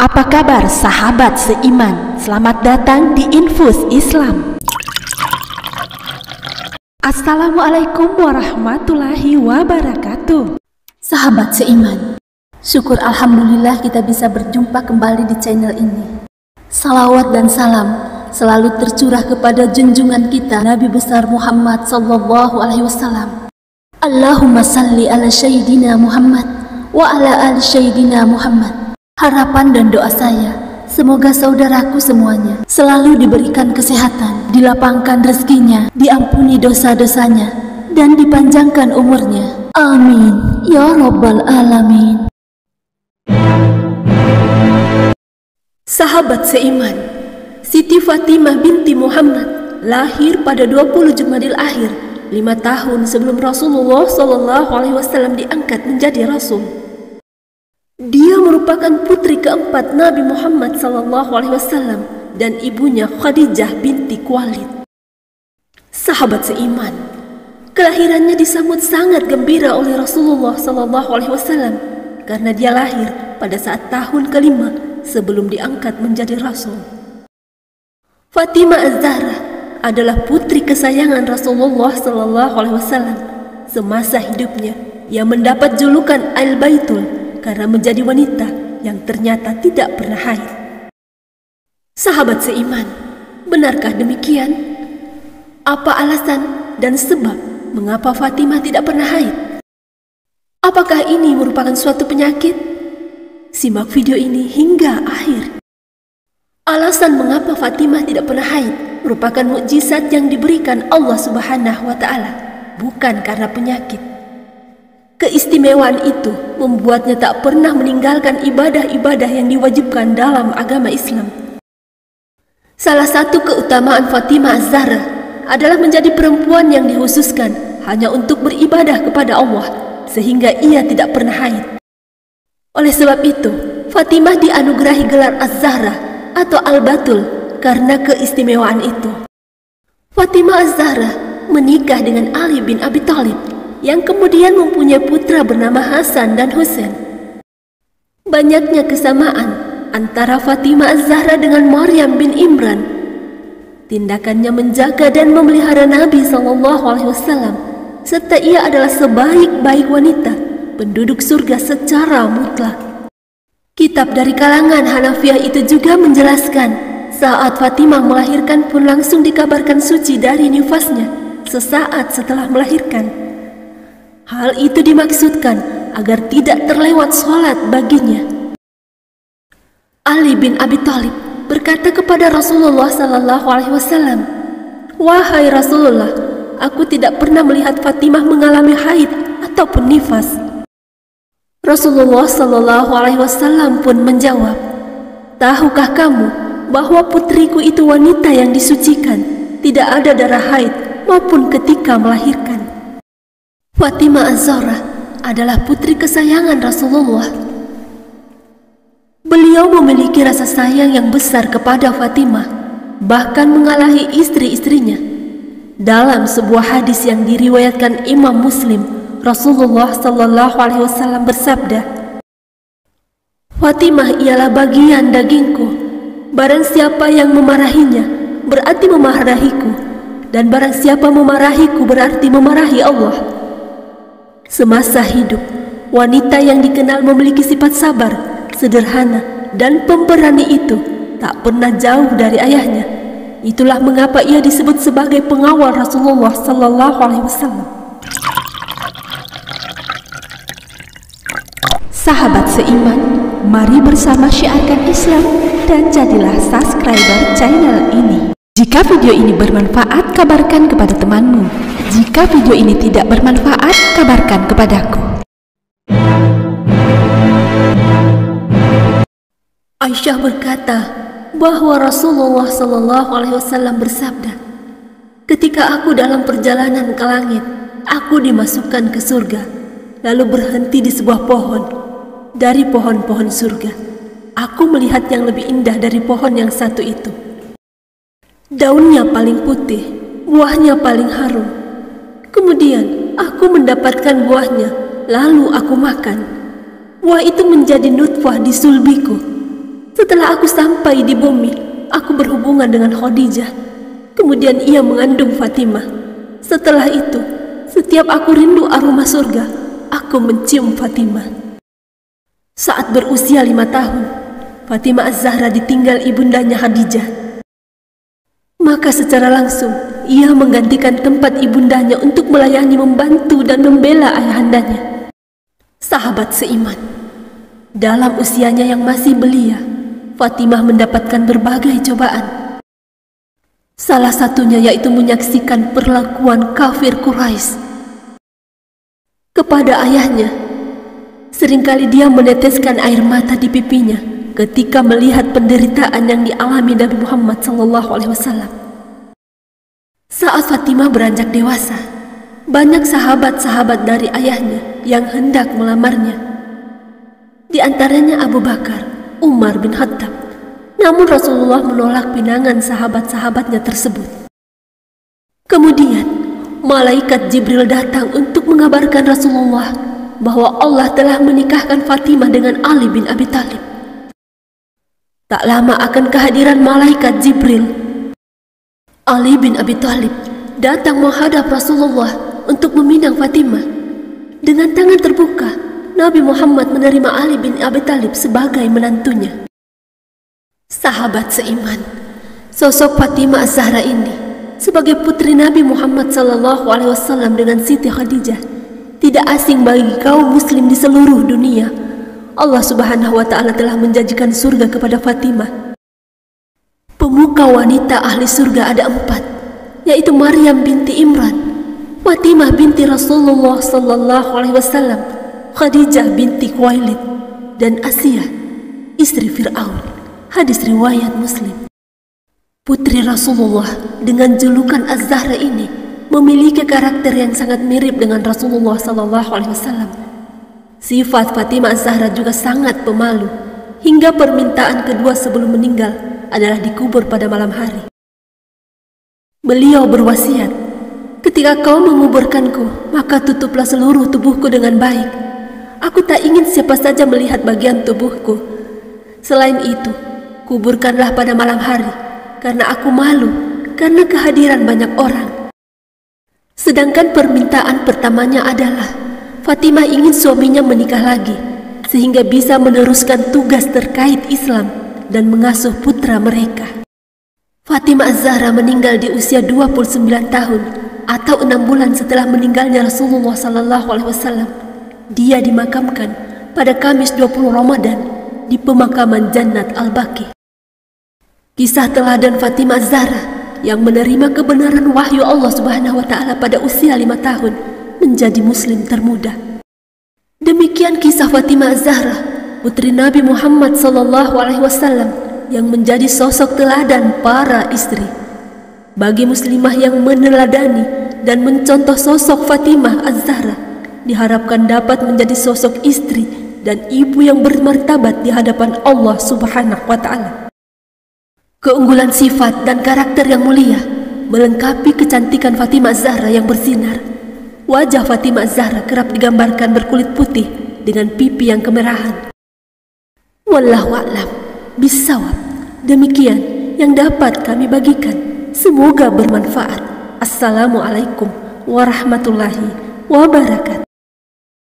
Apa kabar sahabat seiman? Selamat datang di Infus Islam. Assalamualaikum warahmatullahi wabarakatuh. Sahabat seiman, syukur alhamdulillah kita bisa berjumpa kembali di channel ini. Salawat dan salam selalu tercurah kepada junjungan kita Nabi besar Muhammad sallallahu alaihi wasallam. Allahumma salli ala sayyidina Muhammad wa ala ali sayyidina Muhammad. Harapan dan doa saya, semoga saudaraku semuanya selalu diberikan kesehatan, dilapangkan rezekinya, diampuni dosa-dosanya, dan dipanjangkan umurnya. Amin ya rabbal alamin. Sahabat seiman, Siti Fatimah binti Muhammad lahir pada 20 Jumadil Akhir, 5 tahun sebelum Rasulullah SAW diangkat menjadi Rasul. Dia merupakan putri keempat Nabi Muhammad SAW dan ibunya Khadijah binti Khuwailid. Sahabat seiman, kelahirannya disambut sangat gembira oleh Rasulullah SAW karena dia lahir pada saat tahun kelima sebelum diangkat menjadi Rasul. Fatimah Az-Zahra adalah putri kesayangan Rasulullah SAW semasa hidupnya. Ia mendapat julukan Al-Baitul karena menjadi wanita yang ternyata tidak pernah haid. Sahabat seiman, benarkah demikian? Apa alasan dan sebab mengapa Fatimah tidak pernah haid? Apakah ini merupakan suatu penyakit? Simak video ini hingga akhir. Alasan mengapa Fatimah tidak pernah haid merupakan mukjizat yang diberikan Allah Subhanahu wa Ta'ala, bukan karena penyakit. Keistimewaan itu membuatnya tak pernah meninggalkan ibadah-ibadah yang diwajibkan dalam agama Islam. Salah satu keutamaan Fatimah Az-Zahra adalah menjadi perempuan yang dikhususkan hanya untuk beribadah kepada Allah, sehingga ia tidak pernah haid. Oleh sebab itu, Fatimah dianugerahi gelar Az-Zahra atau Al-Batul karena keistimewaan itu. Fatimah Az-Zahra menikah dengan Ali bin Abi Thalib yang kemudian mempunyai putra bernama Hasan dan Husain. Banyaknya kesamaan antara Fatimah Az-Zahra dengan Maryam bin Imran. Tindakannya menjaga dan memelihara Nabi SAW, serta ia adalah sebaik-baik wanita, penduduk surga secara mutlak. Kitab dari kalangan Hanafiyah itu juga menjelaskan, saat Fatimah melahirkan pun langsung dikabarkan suci dari nifasnya sesaat setelah melahirkan. Hal itu dimaksudkan agar tidak terlewat sholat baginya. Ali bin Abi Thalib berkata kepada Rasulullah SAW, "Wahai Rasulullah, aku tidak pernah melihat Fatimah mengalami haid ataupun nifas." Rasulullah SAW pun menjawab, "Tahukah kamu bahwa putriku itu wanita yang disucikan, tidak ada darah haid maupun ketika melahirkan." Fatimah Az-Zahra adalah putri kesayangan Rasulullah. Beliau memiliki rasa sayang yang besar kepada Fatimah, bahkan mengalahi istri-istrinya. Dalam sebuah hadis yang diriwayatkan Imam Muslim, Rasulullah SAW bersabda, "Fatimah ialah bagian dagingku. Barang siapa yang memarahinya, berarti memarahiku. Dan barang siapa memarahiku, berarti memarahi Allah." Semasa hidup, wanita yang dikenal memiliki sifat sabar, sederhana, dan pemberani itu tak pernah jauh dari ayahnya. Itulah mengapa ia disebut sebagai pengawal Rasulullah SAW. Sahabat seiman, mari bersama syiarkan Islam dan jadilah subscriber channel ini. Jika video ini bermanfaat, kabarkan kepada temanmu. Jika video ini tidak bermanfaat, kabarkan kepadaku. Aisyah berkata bahwa Rasulullah SAW bersabda, "Ketika aku dalam perjalanan ke langit, aku dimasukkan ke surga, lalu berhenti di sebuah pohon dari pohon-pohon surga. Aku melihat yang lebih indah dari pohon yang satu itu. Daunnya paling putih, buahnya paling harum. Kemudian aku mendapatkan buahnya, lalu aku makan. Buah itu menjadi nutfah di sulbiku. Setelah aku sampai di bumi, aku berhubungan dengan Khadijah. Kemudian ia mengandung Fatimah. Setelah itu, setiap aku rindu aroma surga, aku mencium Fatimah. Saat berusia 5 tahun, Fatimah Az-Zahra ditinggal ibundanya Khadijah. Maka secara langsung, ia menggantikan tempat ibundanya untuk melayani, membantu, dan membela ayahandanya. Sahabat seiman, dalam usianya yang masih belia, Fatimah mendapatkan berbagai cobaan. Salah satunya yaitu menyaksikan perlakuan kafir Quraisy kepada ayahnya. Seringkali dia meneteskan air mata di pipinya ketika melihat penderitaan yang dialami Nabi Muhammad SAW. Saat Fatimah beranjak dewasa, banyak sahabat-sahabat dari ayahnya yang hendak melamarnya. Di antaranya Abu Bakar, Umar bin Khattab. Namun Rasulullah menolak pinangan sahabat-sahabatnya tersebut. Kemudian, malaikat Jibril datang untuk mengabarkan Rasulullah bahwa Allah telah menikahkan Fatimah dengan Ali bin Abi Thalib. Tak lama akan kehadiran malaikat Jibril, Ali bin Abi Thalib datang menghadap Rasulullah untuk meminang Fatimah. Dengan tangan terbuka, Nabi Muhammad menerima Ali bin Abi Thalib sebagai menantunya. Sahabat seiman, sosok Fatimah Az-Zahra ini sebagai putri Nabi Muhammad SAW dengan Siti Khadijah tidak asing bagi kaum muslim di seluruh dunia. Allah Subhanahu wa Ta'ala telah menjanjikan surga kepada Fatimah. Pemuka wanita ahli surga ada 4, yaitu Maryam binti Imran, Fatimah binti Rasulullah SAW, Khadijah binti Khuwailid, dan Asiyah, istri Fir'aun. Hadis riwayat Muslim. Putri Rasulullah dengan julukan Az-Zahra ini memiliki karakter yang sangat mirip dengan Rasulullah SAW. Sifat Fatimah Az-Zahra juga sangat pemalu, hingga permintaan kedua sebelum meninggal adalah dikubur pada malam hari. Beliau berwasiat, "Ketika kau menguburkanku, maka tutuplah seluruh tubuhku dengan baik. Aku tak ingin siapa saja melihat bagian tubuhku. Selain itu, kuburkanlah pada malam hari, karena aku malu karena kehadiran banyak orang." Sedangkan permintaan pertamanya adalah Fatimah ingin suaminya menikah lagi, sehingga bisa meneruskan tugas terkait Islam dan mengasuh putra mereka. Fatimah Az-Zahra meninggal di usia 29 tahun atau 6 bulan setelah meninggalnya Rasulullah SAW. Dia dimakamkan pada Kamis 20 Ramadan di pemakaman Jannat Al-Baqi. Kisah teladan Fatimah Az-Zahra yang menerima kebenaran wahyu Allah Subhanahu wa Ta'ala pada usia 5 tahun menjadi muslim termuda. Demikian kisah Fatimah Az-Zahra, putri Nabi Muhammad SAW, yang menjadi sosok teladan para istri. Bagi muslimah yang meneladani dan mencontoh sosok Fatimah Az-Zahra, diharapkan dapat menjadi sosok istri dan ibu yang bermartabat di hadapan Allah Subhanahu wa Ta'ala. Keunggulan sifat dan karakter yang mulia melengkapi kecantikan Fatimah Az-Zahra yang bersinar. Wajah Fatimah Az-Zahra kerap digambarkan berkulit putih dengan pipi yang kemerahan. Wallahu a'lam bissawab. Demikian yang dapat kami bagikan. Semoga bermanfaat. Assalamualaikum warahmatullahi wabarakatuh.